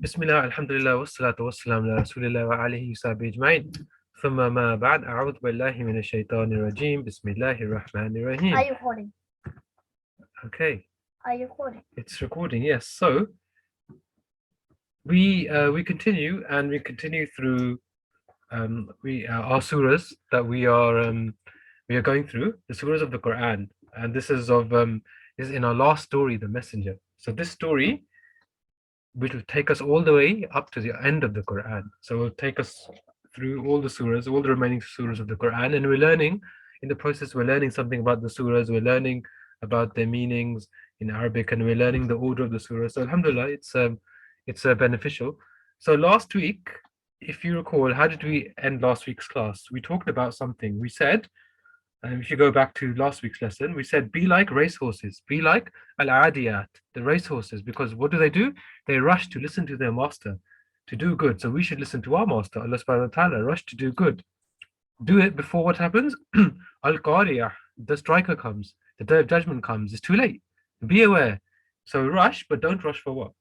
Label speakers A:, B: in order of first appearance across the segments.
A: بسم الله الحمد لله والصلاة والسلام على رسول الله وعليه وصحبه أجمعين ثم ما بعد أعوذ بالله من الشيطان الرجيم بسم الله الرحمن
B: Are
A: الرحيم.
B: you recording?
A: Okay,
B: Are you recording?
A: it's recording. Yes. So we continue and we continue through we our surahs that we are going through the surahs of the Quran, and this is in our last story, the Messenger. So this story which will take us all the way up to the end of the Quran. So it will take us through all the surahs, all the remaining surahs of the Quran, and we're learning in the process. We're learning something about the surahs. We're learning about their meanings in Arabic, and we're learning the order of the surahs. So Alhamdulillah, it's beneficial. So last week, if you recall, how did we end last week's class? We talked about something. We said if you go back to last week's lesson, we said be like racehorses, be like al-adiyat, the racehorses, because what do? They rush to listen to their master, to do good. So we should listen to our master, Allah subhanahu wa ta'ala, rush to do good. Do it before what happens? Al-Qariyah, the striker comes, the day of judgment comes, it's too late. Be aware. So rush, but don't rush for what?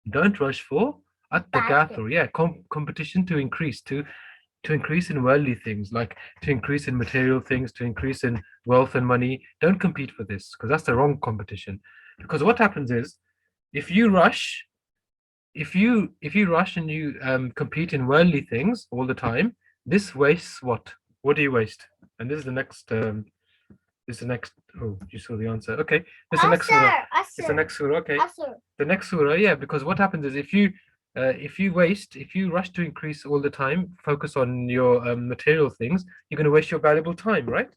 A: Don't rush for at-takathur, yeah, competition to increase, to increase in worldly things, like to increase in material things, to increase in wealth and money. Don't compete for this, because that's the wrong competition. Because what happens is, if you rush, if you rush and you compete in worldly things all the time, this wastes what? What do you waste? And this is the next. This is the next. Oh, you saw the answer. Okay, this is the next surah. It's the next surah. Okay, the next surah. Yeah, because what happens is if you rush to increase all the time, focus on your material things, you're going to waste your valuable time, right?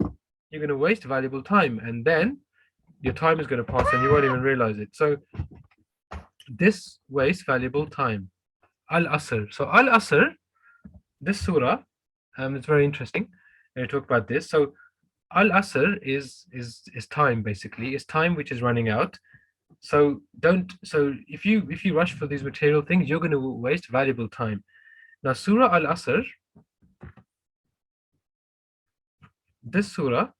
A: You're going to waste valuable time, and then your time is going to pass and you won't even realize it. So this wastes valuable time. Al-Asr. So Al-Asr, this surah, it's very interesting. We talk about this. So Al-Asr is time, basically. It's time which is running out. So don't. So if you rush for these material things, you're going to waste valuable time. Now, Surah Al-Asr, this surah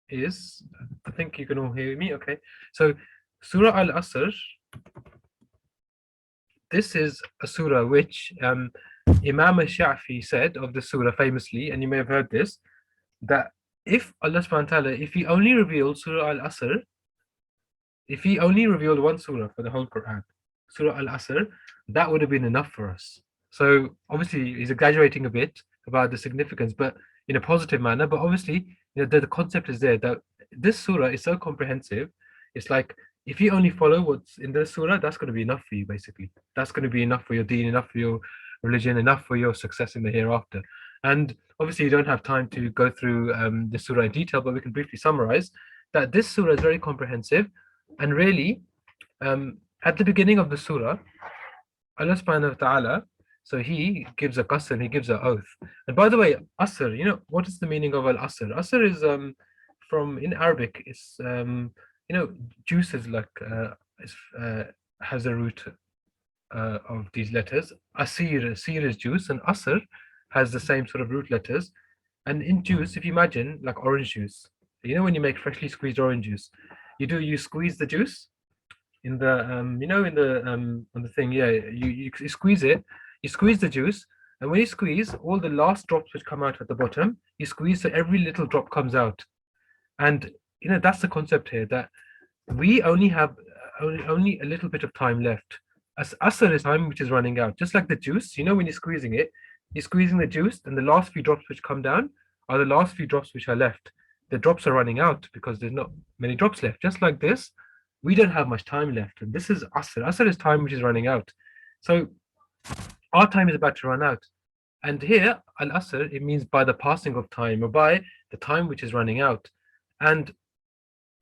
A: is. I think you can all hear me. Okay. So Surah Al-Asr. This is a surah which Imam al-Shafi said of the surah famously, and you may have heard this, that if Allah subhanahu wa ta'ala, if he only revealed Surah Al-Asr, if he only revealed one surah for the whole Quran, Surah Al-Asr, that would have been enough for us. So obviously he's exaggerating a bit about the significance, but in a positive manner. But obviously, the concept is there that this surah is so comprehensive. It's like if you only follow what's in the surah, that's going to be enough for you, basically. That's going to be enough for your deen, enough for your religion, enough for your success in the hereafter. And obviously, you don't have time to go through the surah in detail, but we can briefly summarize that this surah is very comprehensive. And really, at the beginning of the surah, Allah subhanahu wa ta'ala, so he gives a qasr, he gives an oath. And by the way, asr, what is the meaning of al-asr? Asr is from in Arabic, it's juice is like has a root of these letters. Asir is juice, and asr has the same sort of root letters. And in juice, if you imagine like orange juice, when you make freshly squeezed orange juice, you squeeze the juice in the on the thing, yeah, you squeeze it, you squeeze the juice, and when you squeeze, all the last drops which come out at the bottom, you squeeze so every little drop comes out. And that's the concept here, that we only have only a little bit of time left. As asr is time which is running out, just like the juice. When you're squeezing it, you're squeezing the juice, and the last few drops which come down are the last few drops which are left. The drops are running out because there's not many drops left. Just like this, we don't have much time left, and this is asr. Asr is time which is running out. So our time is about to run out. And here, al-asr, it means by the passing of time, or by the time which is running out. And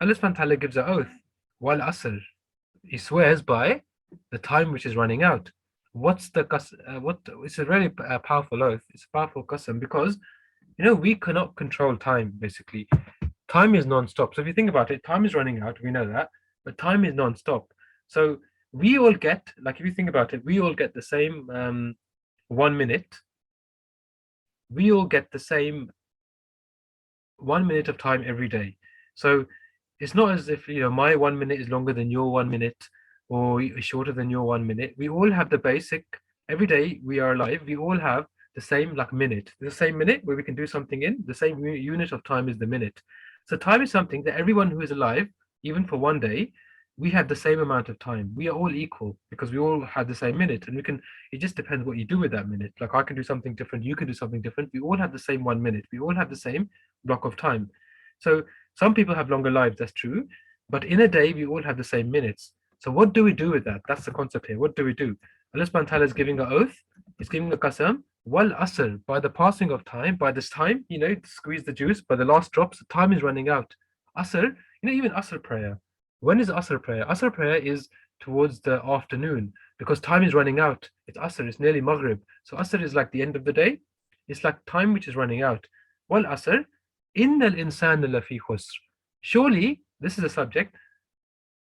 A: Allah subhanahu wa ta'ala gives an oath, wal asr. He swears by the time which is running out. What's the it's a really powerful oath. It's a powerful qasam because we cannot control time, basically. Time is non-stop. So if you think about it, time is running out, we know that, but time is non-stop. So we all get, like if you think about it, we all get the same 1 minute. We all get the same 1 minute of time every day. So it's not as if my 1 minute is longer than your 1 minute. or shorter than your 1 minute. We all have the basic, every day we are alive, we all have the same like minute, the same minute where we can do something in, the same unit of time is the minute. So time is something that everyone who is alive, even for 1 day, we have the same amount of time. We are all equal because we all have the same minute, and we can. It just depends what you do with that minute. Like I can do something different, you can do something different. We all have the same 1 minute. We all have the same block of time. So some people have longer lives. That's true, but in a day we all have the same minutes. So what do we do with that? That's the concept here. What do we do? Allah subhanahu wa ta'ala is giving an oath. He's giving a qasam. Wal asr, by the passing of time, by this time, squeeze the juice, by the last drops, the time is running out. Asr, even asr prayer. When is asr prayer? Asr prayer is towards the afternoon because time is running out. It's asr, it's nearly maghrib. So asr is like the end of the day. It's like time which is running out. Wal asr, innal insana lafi khusr. Surely, this is a subject,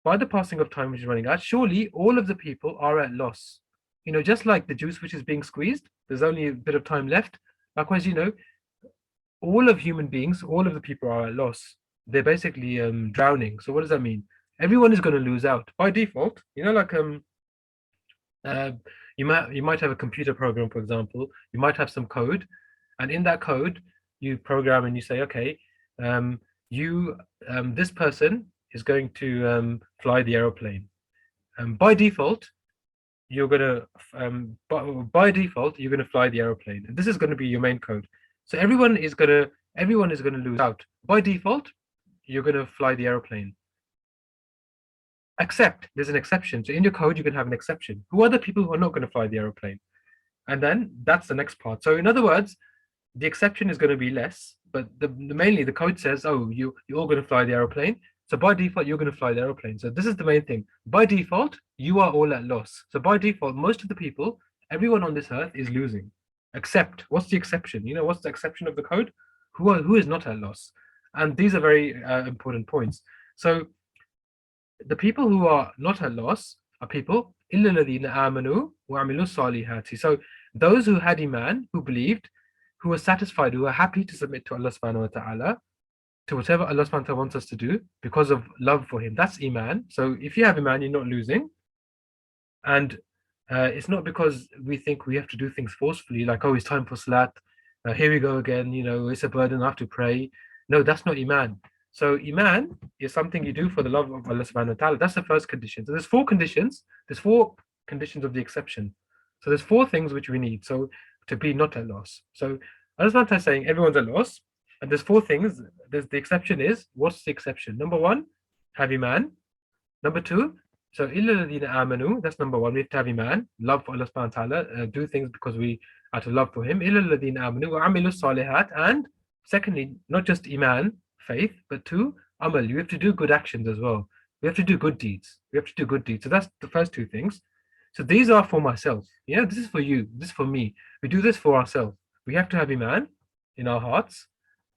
A: by the passing of time which is running out, surely all of the people are at loss. Just like the juice which is being squeezed, there's only a bit of time left. Likewise, all of human beings, all of the people are at loss. They're basically drowning. So what does that mean? Everyone is going to lose out by default. You might have a computer program, for example. You might have some code, and in that code, you program and you say, okay, this person is going to fly the aeroplane. By default, you're gonna fly the aeroplane, and this is going to be your main code. So everyone is gonna lose out. By default, you're gonna fly the aeroplane. Except there's an exception. So in your code, you can have an exception. Who are the people who are not going to fly the aeroplane? And then that's the next part. So in other words, the exception is going to be less, but mainly the code says, oh, you're all going to fly the aeroplane. So by default, you're going to fly the aeroplane. So this is the main thing. By default, you are all at loss. So by default, most of the people, everyone on this earth is losing. Except, what's the exception? What's the exception of the code? Who is not at loss? And these are very important points. So the people who are not at loss are people إِلَّا الَّذِينَ آمَنُوا وَعَمِلُوا الصَّالِحَاتِ. So those who had iman, who believed, who were satisfied, who were happy to submit to Allah subhanahu wa ta'ala, to whatever Allah subhanahu wa ta'ala wants us to do because of love for him. That's iman. So if you have iman, you're not losing. And it's not because we think we have to do things forcefully, like, oh, it's time for salat, here we go again, it's a burden, I have to pray. No, that's not iman. So iman is something you do for the love of Allah subhanahu wa ta'ala. That's the first condition. So there's four conditions of the exception. So there's four things which we need so to be not at loss. So Allah subhanahu wa ta'ala is saying everyone's at loss, and there's four things. The exception is, what's the exception? Number one, have iman. Number two, so illa ladina amanu, that's number one. We have to have iman, love for Allah subhanahu wa ta'ala, do things because we out of love for him. Illa ladina amanu wa amilu salihat. And secondly, not just iman, faith, but two, amal. You have to do good actions as well. We have to do good deeds. So that's the first two things. So these are for myself. This is for you. This is for me. We do this for ourselves. We have to have iman in our hearts.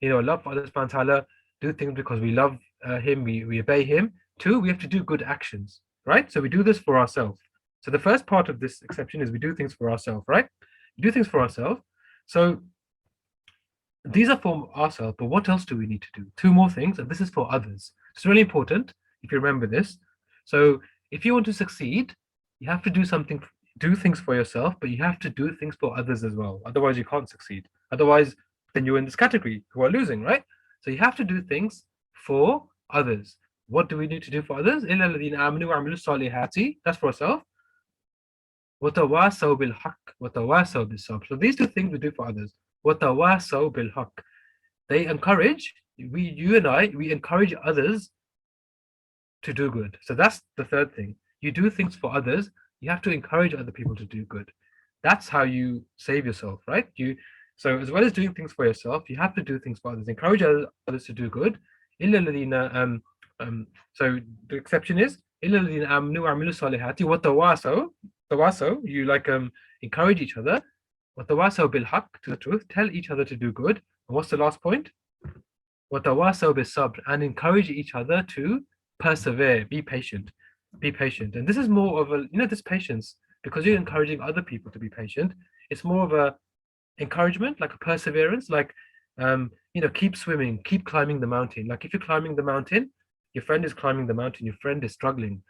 A: Love for Allah subhanahu wa ta'ala, do things because we love him, we obey him. Two, we have to do good actions, right? So we do this for ourselves. So the first part of this exception is we do things for ourselves, right? We do things for ourselves. So these are for ourselves, but what else do we need to do? Two more things, and this is for others. It's really important if you remember this. So if you want to succeed, you have to do things for yourself, but you have to do things for others as well. Otherwise, you can't succeed. Otherwise, then you're in this category who are losing, right? So you have to do things for others. What do we need to do for others? إِلَّا الَّذِينَ آمَنُوا وَعَمِلُوا الصَّالِحَاتِ. That's for ourselves. وَتَوَاصَوْا بِالْحَقِّ وَتَوَاصَوْا بِالصَّبْرِ. So these two things we do for others. وَتَوَاصَوْا بِالْحَقِّ. They encourage, you and I, we encourage others to do good. So that's the third thing. You do things for others, you have to encourage other people to do good. That's how you save yourself, right? So as well as doing things for yourself, you have to do things for others. Encourage others to do good. So the exception is tawasaw, you encourage each other. Watawasaw bil haqq, to the truth. Tell each other to do good. And what's the last point? Watawasaw bis sabr, and encourage each other to persevere. Be patient. And this is more of this patience, because you're encouraging other people to be patient. It's more of a encouragement, like a perseverance, like keep swimming, keep climbing the mountain. Like if you're climbing the mountain, your friend is climbing the mountain, your friend is struggling.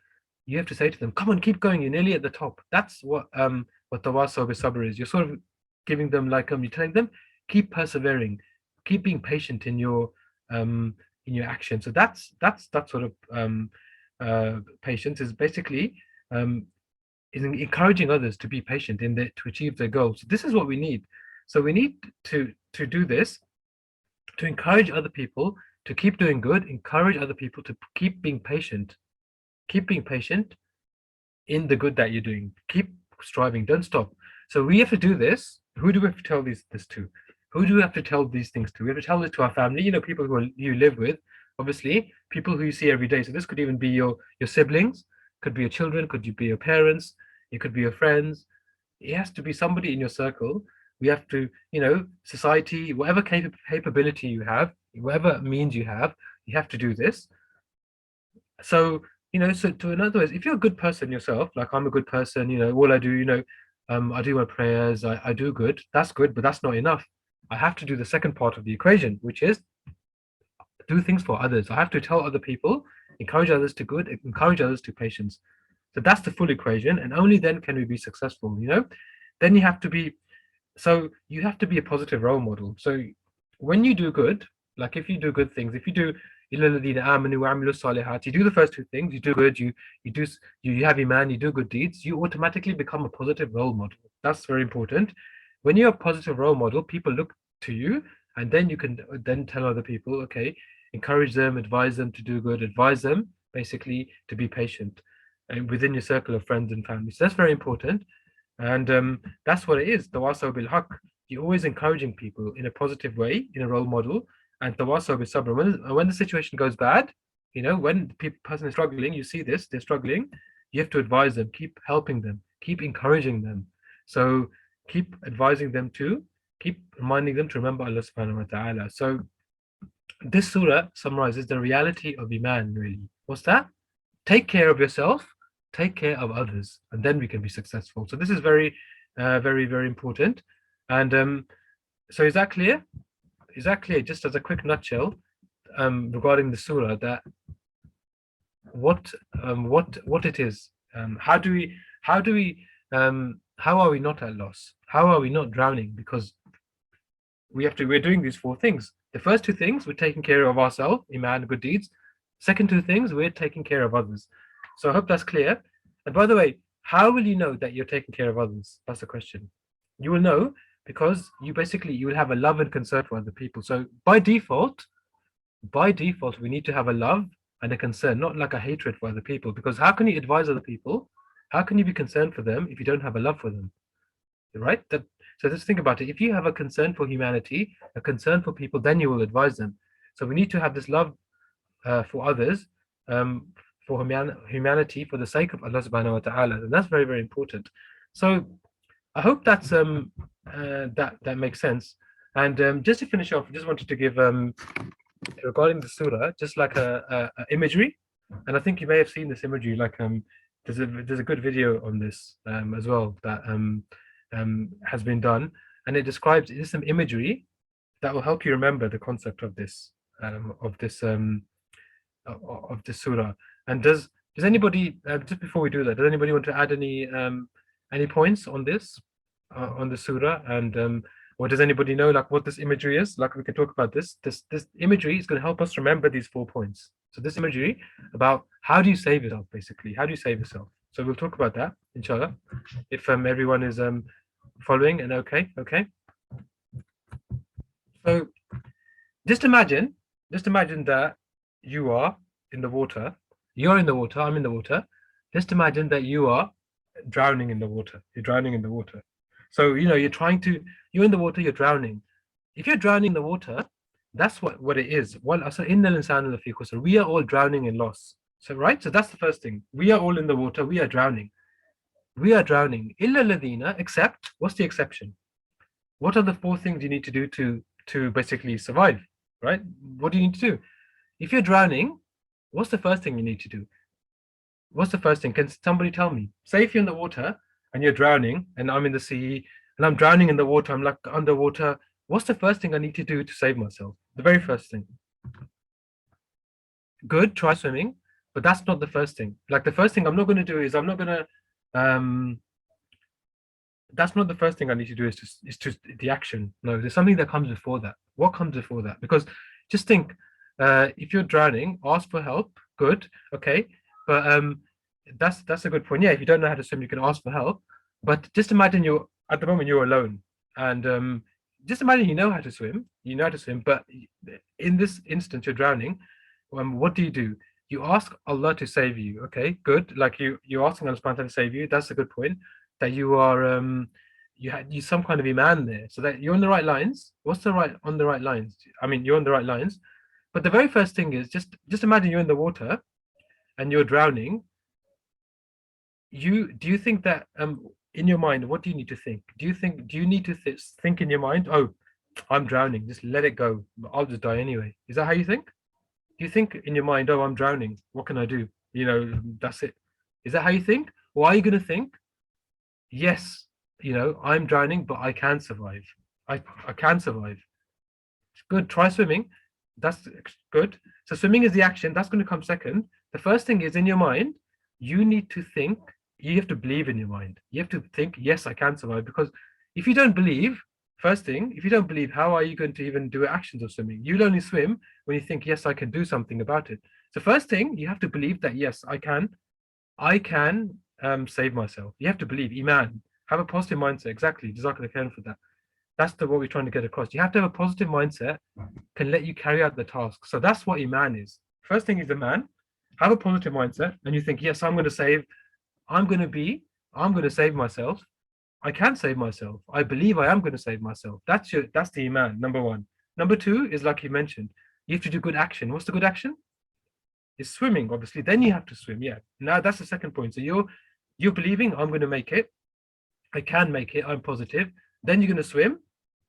A: you have to say to them, come on, keep going, you're nearly at the top. That's what tawasaw bis sabr is. You're sort of giving them like you're telling them, keep persevering, keep being patient in your action. So that's that sort of patience is basically is encouraging others to be patient to achieve their goals. So this is what we need. So we need to do this, to encourage other people to keep doing good, encourage other people to keep being patient, in the good that you're doing. Keep striving, don't stop. So we have to do this. Who do we have to tell this to? Who do we have to tell these things to? We have to tell this to our family, people who you live with, obviously, people who you see every day. So this could even be your siblings, could be your children, could be your parents, it could be your friends. It has to be somebody in your circle. We have to, society, whatever capability you have, whatever means you have to do this. So, so in other words, if you're a good person yourself, like I'm a good person, all I do, I do my prayers, I do good, that's good, but that's not enough. I have to do the second part of the equation, which is do things for others. I have to tell other people, encourage others to good, encourage others to patience. So that's the full equation, and only then can we be successful, Then you have to be a positive role model. So when you do good, like if you do good things, if you do you do the first two things, you do good, you have iman, you do good deeds, you automatically become a positive role model. That's very important. When you're a positive role model, people look to you, and then you can then tell other people, okay, encourage them, advise them to do good, advise them basically to be patient, and within your circle of friends and family. So that's very important. And that's what it is. Tawasaw bil haqq. You're always encouraging people in a positive way, in a role model. And tawasaw bis sabr. When the situation goes bad, when the person is struggling, you see this, they're struggling, you have to advise them, keep helping them, keep encouraging them. So keep advising them to, keep reminding them to remember Allah subhanahu wa ta'ala. So this surah summarizes the reality of Iman, really. What's that? Take care of yourself, take care of others, and then we can be successful. So this is very, very, very important. And so is that clear? Is that clear? Just as a quick nutshell regarding the surah, that what it is. How are we not at loss? How are we not drowning? Because we're doing these four things. The first two things, we're taking care of ourselves, iman, good deeds. Second two things, we're taking care of others. So I hope that's clear. And by the way, how will you know that you're taking care of others? That's the question. You will know because you will have a love and concern for other people. So by default, we need to have a love and a concern, not like a hatred for other people. Because how can you advise other people? How can you be concerned for them if you don't have a love for them? Right? So just think about it. If you have a concern for humanity, a concern for people, then you will advise them. So we need to have this love for others, for humanity, for the sake of Allah subhanahu wa ta'ala. And that's very, very important. So I hope that's that makes sense. And just to finish off, I just wanted to give regarding the surah, just like a imagery. And I think you may have seen this imagery, like there's a good video on this as well that has been done, and it describes some imagery that will help you remember the concept of this surah. And does anybody just before we do that, does anybody want to add any points on this on the surah? And or does anybody know like what this imagery is? Like we can talk about this imagery is going to help us remember these 4 points. So this imagery about how do you save yourself, basically, how do you save yourself? So we'll talk about that, inshallah, if everyone is following and okay. So just imagine that you are in the water. You're in the water, I'm in the water. Just imagine that you are drowning in the water. You're drowning in the water. So you're in the water, you're drowning. If you're drowning in the water, that's what it is. We are all drowning in loss. So right? So that's the first thing. We are all in the water, we are drowning. We are drowning. Illa ladina, except, what's the exception? What are the 4 things you need to do to basically survive? Right? What do you need to do? If you're drowning, what's the first thing you need to do? What's the first thing? Can somebody tell me? Say if you're in the water and you're drowning, and I'm in the sea, and I'm drowning in the water, I'm like underwater. What's the first thing I need to do to save myself? The very first thing. Good, try swimming. But that's not the first thing. Like the first thing I'm not going to do is I'm not going to that's not the first thing I need to do is just the action. No, there's something that comes before that. What comes before that? Because just think, if you're drowning, ask for help. Good, okay, but that's a good point. Yeah, if you don't know how to swim, you can ask for help. But just imagine you're at the moment you're alone, and just imagine you know how to swim. You know how to swim, but in this instance you're drowning. What do? You ask Allah to save you. Okay, good. Like you're asking Allah subhanahu wa ta'ala to save you. That's a good point. That you are you had you some kind of iman there, so that you're on the right lines. What's the right on the right lines? I mean, you're on the right lines. But the very first thing is just imagine you're in the water and you're drowning. Do you think that in your mind, what do you need to think? Do you need to think in your mind, oh, I'm drowning, just let it go, I'll just die anyway? Is that how you think? Do you think in your mind, oh, I'm drowning, what can I do? You know, that's it. Is that how you think? Or are you going to think, yes, you know, I'm drowning, but I can survive. I can survive. It's good. Try swimming. That's good. So swimming is the action. That's going to come second. The first thing is in your mind, you need to think, you have to believe in your mind. You have to think, yes, I can survive. Because if you don't believe, first thing, if you don't believe, how are you going to even do actions of swimming? You'll only swim when you think, yes, I can do something about it. So first thing, you have to believe that, yes, I can save myself. You have to believe, Iman. Have a positive mindset. Exactly. Jazakallah khairan for that. That's what we're trying to get across. You have to have a positive mindset, can let you carry out the task. So that's what Iman is. First thing is Iman. Have a positive mindset, and you think, yes, I'm going to save myself. I can save myself. I believe I am going to save myself. That's the Iman, number one. Number two is like you mentioned, you have to do good action. What's the good action? It's swimming, obviously. Then you have to swim. Yeah. Now that's the second point. So you're believing I'm going to make it. I can make it. I'm positive. Then you're going to swim,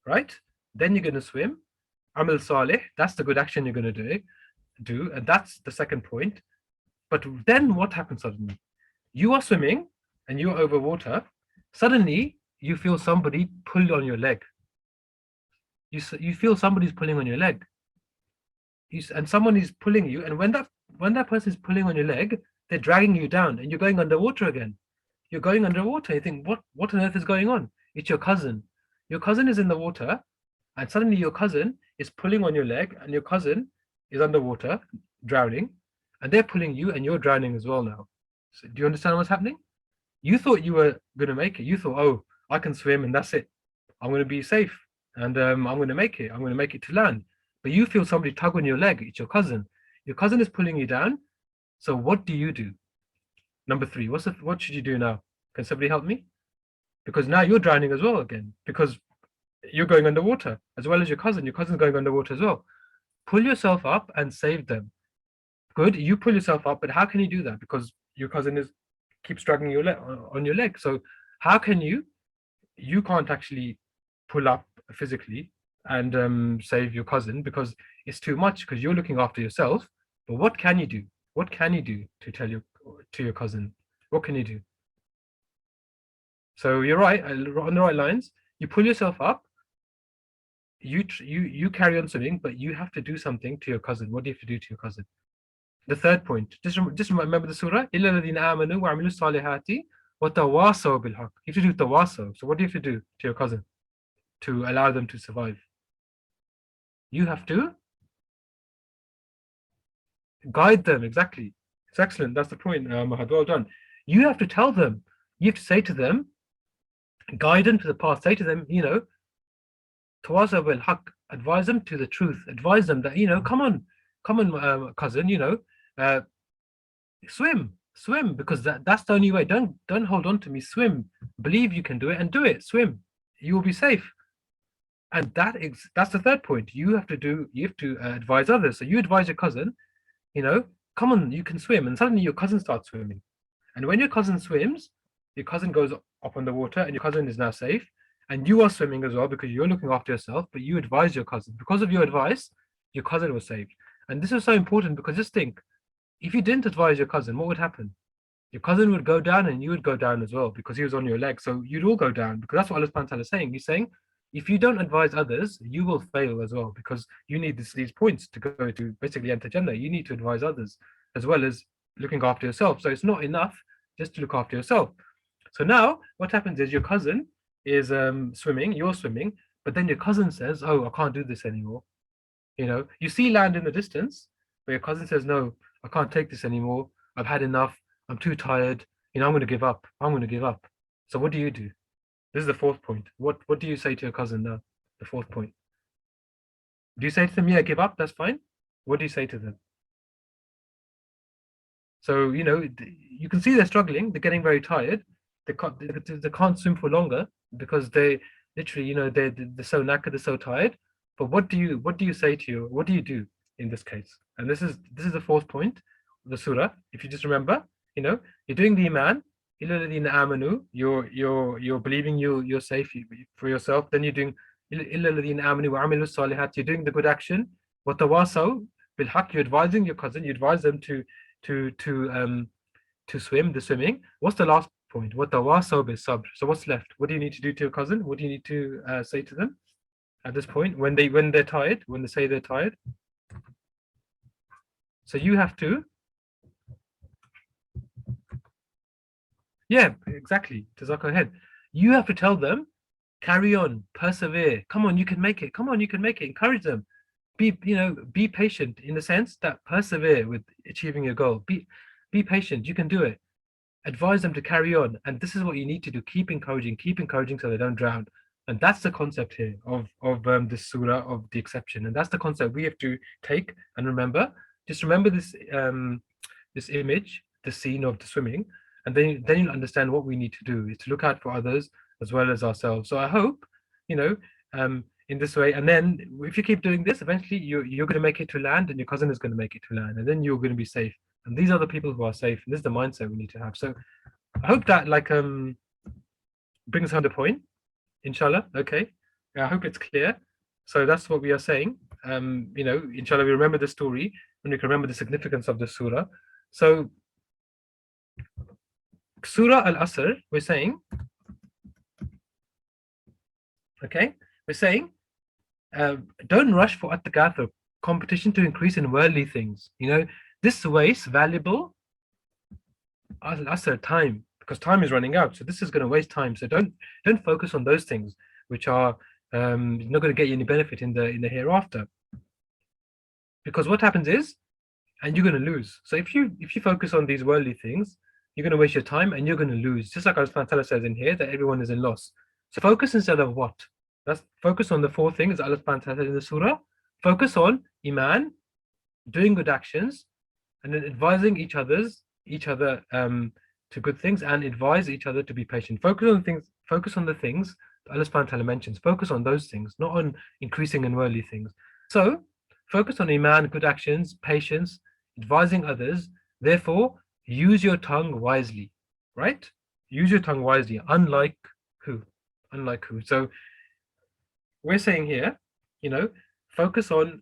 A: right? Then you're going to swim. Amal salih. That's the good action you're going to do, and that's the second point. But then what happens suddenly? You are swimming and you're over water. Suddenly you feel somebody pull on your leg. You feel somebody's pulling on your leg. And someone is pulling you, and when that person is pulling on your leg, they're dragging you down, and you're going underwater again. You're going underwater. You think, what on earth is going on? It's your cousin. Your cousin is in the water, and suddenly your cousin is pulling on your leg, and your cousin is underwater, drowning, and they're pulling you, and you're drowning as well now. So do you understand what's happening? You thought you were going to make it. You thought, oh, I can swim, and that's it. I'm going to be safe, and I'm going to make it. I'm going to make it to land. But you feel somebody tug on your leg. It's your cousin. Your cousin is pulling you down. So what do you do? Number three, what should you do now? Can somebody help me? Because now you're drowning as well again, because you're going underwater as well as your cousin. Your cousin's going underwater as well. Pull yourself up and save them. Good, you pull yourself up, but how can you do that? Because your cousin keeps dragging your leg on your leg. So how can you can't actually pull up physically and save your cousin, because it's too much, because you're looking after yourself. But what can you do? What can you do to tell your cousin? What can you do? So you're right, on the right lines. You pull yourself up. You carry on swimming, but you have to do something to your cousin. What do you have to do to your cousin? The third point. Just remember the surah. إِلَّا الَّذِينَ آمَنُوا وَعَمِلُوا الصَّالِحَاتِ وَتَوَاصَوْا بِالْحَقِّ. You have to do tawasaw. So what do you have to do to your cousin to allow them to survive? You have to guide them. Exactly. It's excellent. That's the point, Mahad. Well done. You have to tell them. You have to say to them, guide them to the path. Say to them, tawasaw bil haqq. Advise them to the truth. Advise them that, come on, cousin, swim, because that's the only way. Don't hold on to me. Swim. Believe you can do it and do it. Swim. You will be safe. And that's the third point. You have to advise others. So you advise your cousin, come on, you can swim. And suddenly your cousin starts swimming. And when your cousin swims, your cousin goes up on the water and your cousin is now safe. And you are swimming as well because you're looking after yourself, but you advise your cousin. Because of your advice, your cousin was saved. And this is so important, because just think, if you didn't advise your cousin, what would happen? Your cousin would go down and you would go down as well, because he was on your leg. So you'd all go down, because that's what Allah subhanahu wa ta'ala is saying. He's saying, if you don't advise others, you will fail as well, because you need these points to go to basically enter Jannah. You need to advise others as well as looking after yourself. So it's not enough just to look after yourself. So now what happens is your cousin is swimming, you're swimming, but then your cousin says, "Oh, I can't do this anymore." You see land in the distance, but your cousin says, "No, I can't take this anymore. I've had enough. I'm too tired. I'm going to give up. I'm going to give up." So what do you do? This is the fourth point. What do you say to your cousin now? The fourth point. Do you say to them, "Yeah, give up. That's fine"? What do you say to them? So you can see they're struggling. They're getting very tired. They can't swim for longer because they literally, they're so knackered, they're so tired. But what do you say to you? What do you do in this case? And this is the fourth point of the surah. If you just remember, you're doing the iman. Amanu. You're believing you're safe for yourself. Then you're doing amanu wa amilu salihat. You're doing the good action. Watawasaw bil haq. You're advising your cousin. You advise them to swim, the swimming. What's the last point? Watawasaw bil sabr. So what's left? What do you need to do to your cousin? What do you need to say to them at this point when they're tired? When they say they're tired. So you have to. Yeah, exactly. Tazaka ahead. You have to tell them, carry on, persevere. Come on, you can make it. Come on, you can make it. Encourage them. Be patient in the sense that persevere with achieving your goal. Be patient. You can do it. Advise them to carry on. And this is what you need to do. Keep encouraging so they don't drown. And that's the concept here of this surah of the exception. And that's the concept we have to take and remember. Just remember this image, the scene of the swimming. And then you'll understand what we need to do is to look out for others as well as ourselves. So I hope, in this way, and then if you keep doing this, eventually you're going to make it to land, and your cousin is going to make it to land, and then you're going to be safe. And these are the people who are safe. And this is the mindset we need to have. So I hope that brings home the point, inshallah. Okay. I hope it's clear. So that's what we are saying. Inshallah, we remember the story and we can remember the significance of the surah. So Surah Al-Asr, we're saying, don't rush for at-takathur, competition to increase in worldly things. This wastes valuable Al-Asr time, because time is running out. So this is going to waste time. So don't focus on those things which are not going to get you any benefit in the hereafter. Because what happens is, and you're going to lose. So if you focus on these worldly things, you're going to waste your time and you're going to lose. Just like Allah subhanahu wa ta'ala says in here that everyone is in loss. So focus instead of what? That's focus on the four things Allah subhanahu wa ta'ala says in the surah. Focus on iman, doing good actions, and then advising each other to good things, and advise each other to be patient. Focus on the things that Allah subhanahu wa ta'ala mentions. Focus on those things, not on increasing in worldly things. So focus on iman, good actions, patience, advising others. Therefore, use your tongue wisely, right? Use your tongue wisely, unlike who? So we're saying here, focus on,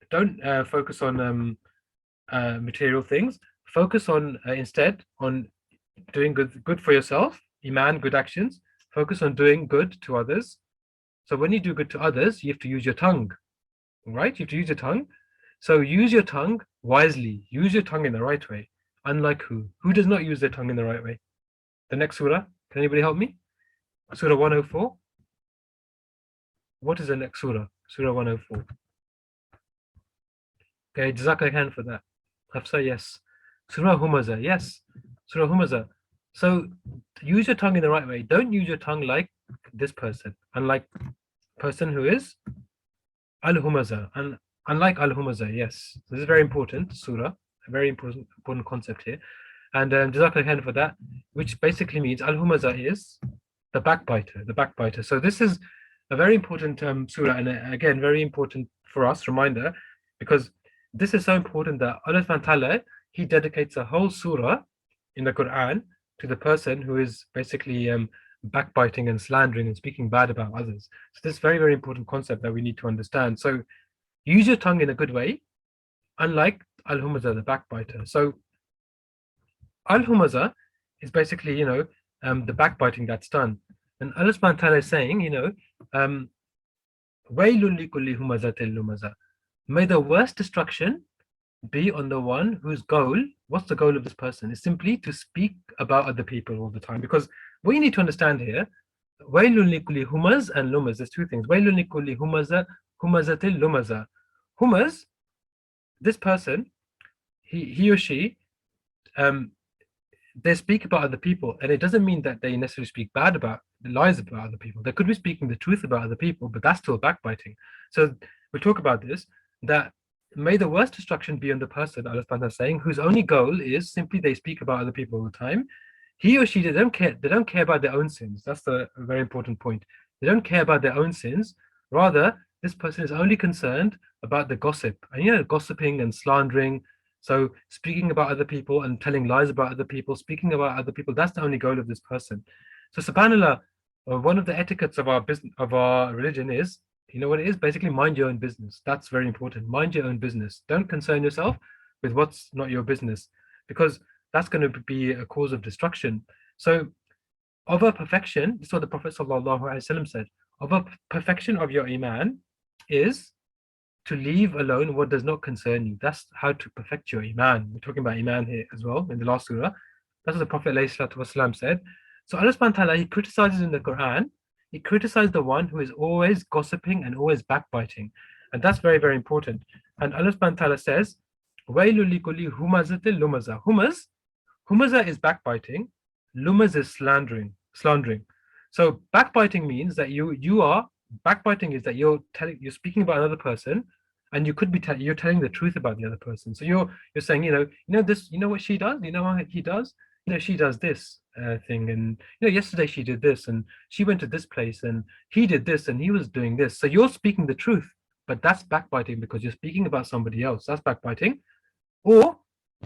A: don't focus on material things. Focus on instead on doing good for yourself, iman, good actions. Focus on doing good to others. So when you do good to others, you have to use your tongue, right? You have to use your tongue. So use your tongue wisely. Use your tongue in the right way. Unlike who? Who does not use their tongue in the right way? The next surah. Can anybody help me? Surah 104. What is the next surah? Surah 104. Okay, Jazakallah khair for that. Hafsa, yes. Surah Al-Humazah, yes. Surah Al-Humazah. So use your tongue in the right way. Don't use your tongue like this person. Unlike person who is Al-Humazah. And unlike Al-Humazah, yes. This is very important surah. A very important concept here. And Jazakallah khair for that, which basically means Al-Humazah is the backbiter. So this is a very important surah, and again, very important for us, reminder, because this is so important that Allah subhanahu wa ta'ala, He dedicates a whole surah in the Quran to the person who is basically backbiting and slandering and speaking bad about others. So this is very, very important concept that we need to understand. So use your tongue in a good way, unlike Al-Humazah, the backbiter. So Al-Humazah is basically, the backbiting that's done. And Allah subhanahu wa ta'ala is saying, Waylun likulli humazatil lumazah. May the worst destruction be on the one whose goal, what's the goal of this person? Is simply to speak about other people all the time. Because what you need to understand here, wailun likulli humaz and lumaz. There's two things. Wailun likulli humazatil lumaza. Humaz, this person, he or she, um, they speak about other people, and it doesn't mean that they necessarily speak bad about the lies about other people. They could be speaking the truth about other people, but that's still backbiting. So we talk about this, that may the worst destruction be on the person, Allah subhanahu is saying, whose only goal is simply they speak about other people all the time. He or she, they don't care about their own sins. That's the very important point. They don't care about their own sins. Rather, this person is only concerned about the gossip. And gossiping and slandering. So speaking about other people and telling lies about other people, speaking about other people, that's the only goal of this person. So subhanAllah, one of the etiquettes of our business, of our religion is, you know what it is? Basically, mind your own business. That's very important. Mind your own business. Don't concern yourself with what's not your business, because that's going to be a cause of destruction. So of a perfection, this is what the Prophet ﷺ said, of a perfection of your iman is to leave alone what does not concern you. That's how to perfect your iman. We're talking about iman here as well in the last surah. That's what the Prophet ﷺ said. So Allah subhanahu wa ta'ala, he criticizes in the Quran, he criticized the one who is always gossiping and always backbiting. And that's very, very important. And Allah subhanahu wa ta'ala says, وَيْلُ لِكُلِّ هُمَزَةٍ لُمَزَةٍ. Humazah is backbiting, lumaz is slandering. So backbiting means that you are backbiting is that you're speaking about another person, and you could be you're telling the truth about the other person. So you're saying, this, what she does, what he does, she does this thing, and yesterday she did this, and she went to this place, and he did this, and he was doing this. So you're speaking the truth, but that's backbiting because you're speaking about somebody else. That's backbiting. Or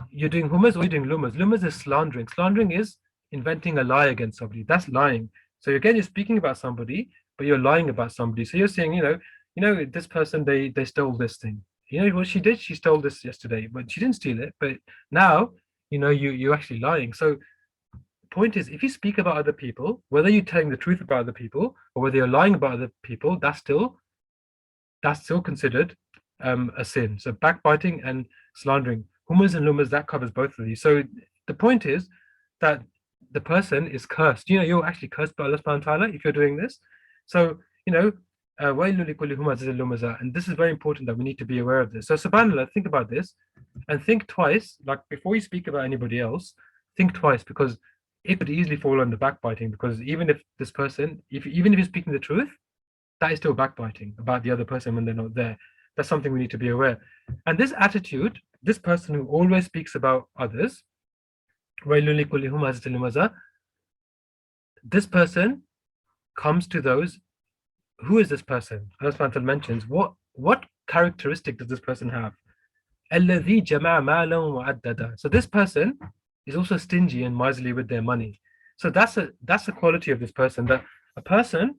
A: you're doing humaz, or you're doing lumaz. Lumaz is slandering. Slandering is inventing a lie against somebody. That's lying. So again, you're speaking about somebody, but you're lying about somebody. So you're saying, this person, they stole this thing. You know what she did? She stole this yesterday, but she didn't steal it. But now, you're actually lying. So the point is, if you speak about other people, whether you're telling the truth about other people or whether you're lying about other people, that's still considered a sin. So backbiting and slandering, humans and lumas, that covers both of these. So the point is that the person is cursed. You're actually cursed by Allah subhanahu wa ta'ala if you're doing this. So, وَيْلٌ لِكُلِّ هُمَزَةٍ لُمَزَةٍ. And this is very important that we need to be aware of this. So subhanAllah, think about this and think twice, like before you speak about anybody else, think twice, because it could easily fall under backbiting, because even if this person, even if you're speaking the truth, that is still backbiting about the other person when they're not there. That's something we need to be aware. And this attitude, this person who always speaks about others, this person comes to those. Who is this person? Allah mentions what characteristic does this person have? So this person is also stingy and miserly with their money. So that's a quality of this person, that a person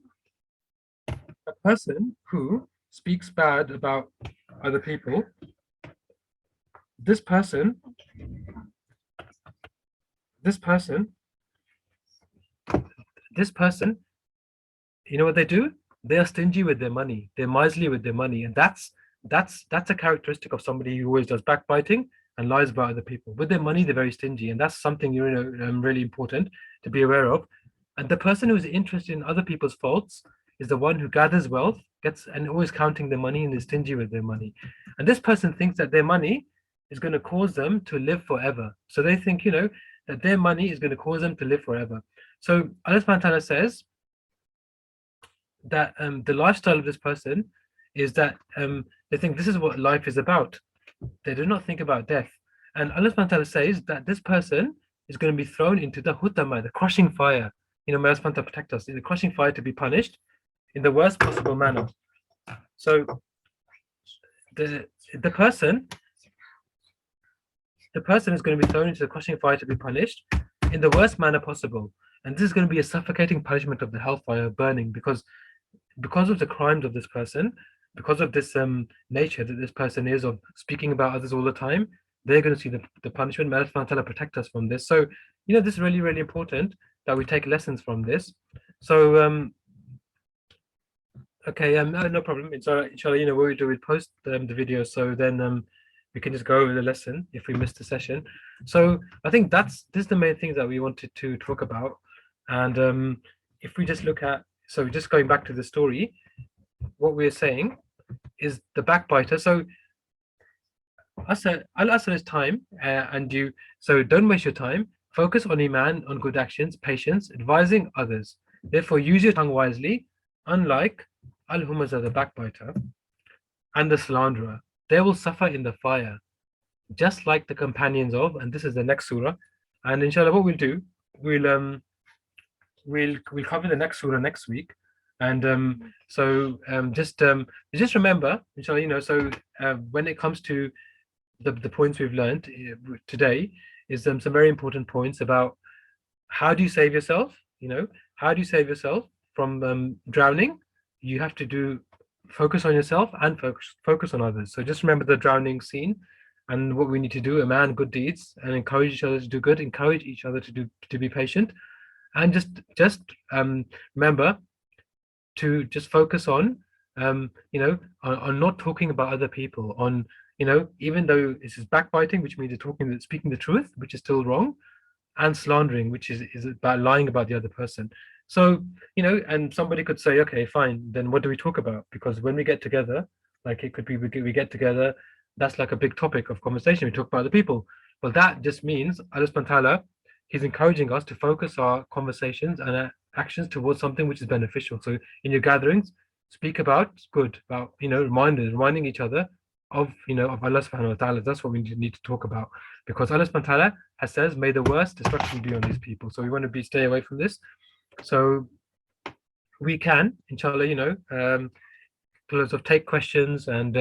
A: who speaks bad about other people, this person, you know what they do? They are stingy with their money. They're miserly with their money, and that's a characteristic of somebody who always does backbiting and lies about other people. With their money, they're very stingy, and that's something really important to be aware of. And the person who is interested in other people's faults is the one who gathers wealth, gets and always counting their money and is stingy with their money. And this person thinks that their money is going to cause them to live forever. So they think, that their money is going to cause them to live forever. So Allah subhanahu wa ta'ala says that the lifestyle of this person is that they think this is what life is about. They do not think about death. And Allah subhanahu wa ta'ala says that this person is going to be thrown into the hutama, the crushing fire. May Allah subhanahu wa ta'ala protect us in the crushing fire, to be punished in the worst possible manner. So the person is going to be thrown into the crushing fire to be punished in the worst manner possible. And this is going to be a suffocating punishment of the hellfire, burning, because of the crimes of this person, because of this nature that this person is of speaking about others all the time, they're going to see the punishment. May Allah subhanahu wa ta'ala protect us from this. So, this is really, really important that we take lessons from this. So, okay, no problem. Inshallah, what we do, we post the video. So then we can just go over the lesson if we missed a session. So I think this is the main things that we wanted to talk about. And if we just look at, so just going back to the story, what we're saying is the backbiter. So Al-Asr is time, so don't waste your time. Focus on Iman, on good actions, patience, advising others. Therefore, use your tongue wisely, unlike Al-Humazah, the backbiter, and the slanderer. They will suffer in the fire, just like the companions of, and this is the next surah. And inshallah, what we'll do, we'll cover the next surah next week. And just remember, inshallah, when it comes to the points we've learned today, is some very important points about how do you save yourself. How do you save yourself from drowning? You have to focus on yourself and focus on others. So just remember the drowning scene and what we need to do: a man, good deeds, and encourage each other to do good, encourage each other to be patient, and just remember to just focus on on not talking about other people, on even though this is backbiting, which means you're speaking the truth, which is still wrong, and slandering, which is about lying about the other person. So and somebody could say, okay, fine, then what do we talk about? Because when we get together, like it could be we get together, that's like a big topic of conversation. We talk about other people. Well, that just means Allah subhanahu wa ta'ala, He's encouraging us to focus our conversations and our actions towards something which is beneficial. So in your gatherings, speak about good, about reminding each other of of Allah subhanahu wa ta'ala. That's what we need to talk about, because Allah subhanahu wa ta'ala has says, may the worst destruction be on these people. So we want to stay away from this. So we can, inshallah, take questions and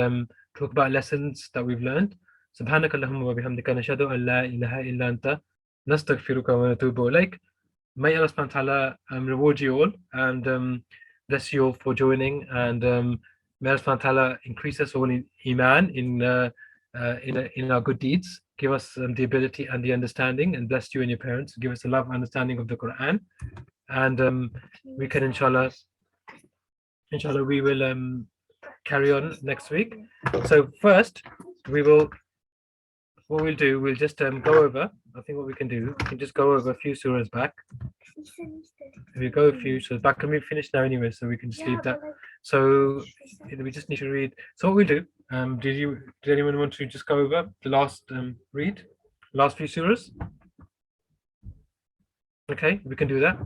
A: talk about lessons that we've learned. Subhanaka Allahumma wa bihamdika nashhadu an la ilaha illa anta nastaghfiruka wa natubu ilayk. May Allah subhanahu wa ta'ala reward you all and bless you all for joining, and may Allah subhanahu wa ta'ala increase us all in Iman, in our good deeds, give us the ability and the understanding, and bless you and your parents, give us the love and understanding of the Quran. And we can inshallah we will carry on next week. So first we'll just go over, I think what we can do, we can just go over a few surahs back. If we go a few surahs back, and we've finished now anyway, so we can just leave that. So we just need to read. So what we'll do, did anyone want to just go over the last last few surahs? Okay, we can do that.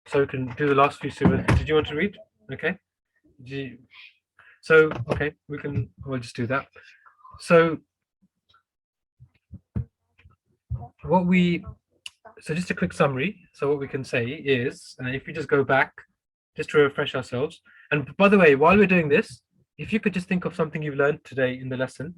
A: So we can do the last few surahs. Did you want to read? Okay. So okay, we'll just do that. So just a quick summary. So what we can say is, if we just go back, just to refresh ourselves. And by the way, while we're doing this, if you could just think of something you've learned today in the lesson,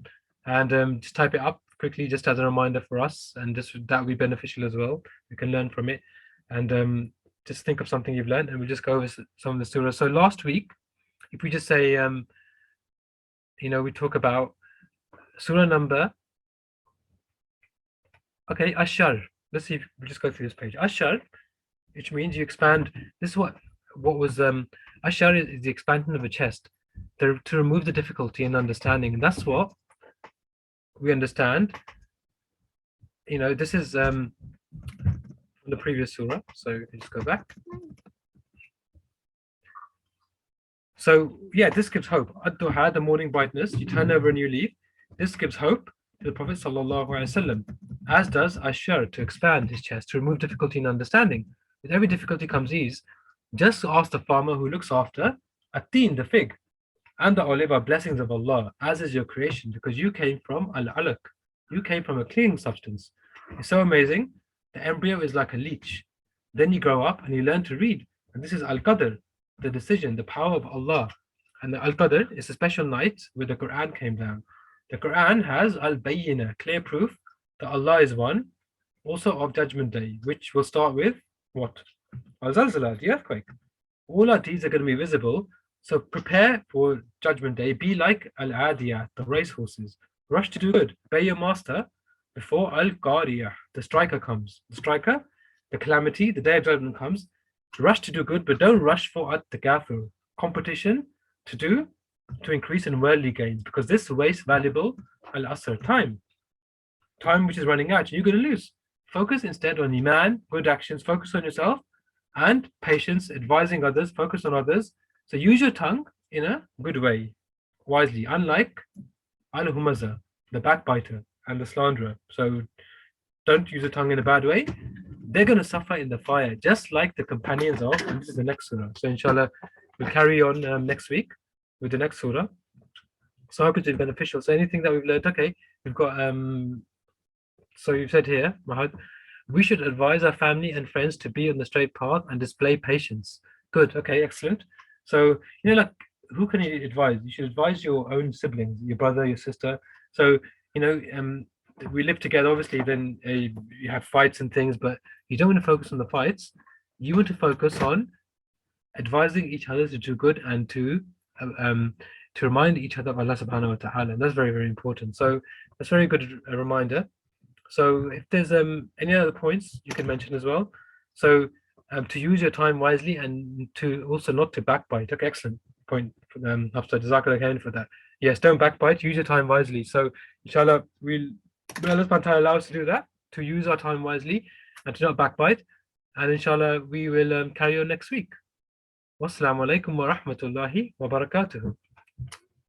A: and just type it up quickly, just as a reminder for us, and that would be beneficial as well. We can learn from it, and just think of something you've learned, and we'll just go over some of the surahs. So last week, if we just say, we talk about surah number, okay, Ashar. Let's see if we just go through this page. Ashar, which means you expand. This is what was Ashar is the expansion of a chest to remove the difficulty in understanding, and that's what we understand. This is from the previous surah. So you can just go back. So yeah, this gives hope. Ad-duha, the morning brightness, you turn over a new leaf. This gives hope to the Prophet sallallahu alaihi wasallam, as does Ashar, to expand his chest, to remove difficulty in understanding. With every difficulty comes ease. Just ask the farmer who looks after Atin, the fig, and the olive are blessings of Allah, as is your creation, because you came from Al-Alaq. You came from a clinging substance. It's so amazing. The embryo is like a leech. Then you grow up and you learn to read. And this is Al-Qadr, the decision, the power of Allah. And the Al-Qadr is a special night where the Quran came down. The Quran has Al-Bayyinah, clear proof that Allah is one, also of Judgment Day, which will start with what? Al-Zalzala, the earthquake. All our deeds are going to be visible. So prepare for Judgment Day. Be like Al-Adiyah, the racehorses. Rush to do good. Obey your master before Al-Qariyah, the striker comes. The striker, the calamity, the day of judgment comes. Rush to do good, but don't rush for At-Takathur, competition to do to increase in worldly gains, because this wastes valuable Al-Asr time which is running out, you're going to lose. Focus instead on Iman, good actions, focus on yourself, and patience, advising others, focus on others. So use your tongue in a good way, wisely, unlike Al-Humazah, the backbiter and the slanderer. So don't use the tongue in a bad way. They're going to suffer in the fire, just like the companions of, and this is the next surah. So inshallah, we'll carry on next week with the next surah. So I hope it's been beneficial. So anything that we've learned, okay, we've got so you've said here, Mahad, we should advise our family and friends to be on the straight path and display patience. Good, okay, excellent. So, like, who can you advise? You should advise your own siblings, your brother, your sister. So, we live together, obviously, then you have fights and things, but you don't want to focus on the fights. You want to focus on advising each other to do good and to remind each other of Allah subhanahu wa ta'ala. And that's very, very important. So that's a very good reminder. So if there's any other points you can mention as well. So to use your time wisely and to also not to backbite. Okay, excellent point. Hafsa, Jazakallah khair for that. Yes, don't backbite, use your time wisely. So inshallah, will Allah subhanahu wa ta'ala allow us to do that, to use our time wisely and to not backbite. And inshallah, we will carry on next week. Wassalamu alaikum wa rahmatullahi wa barakatuhu.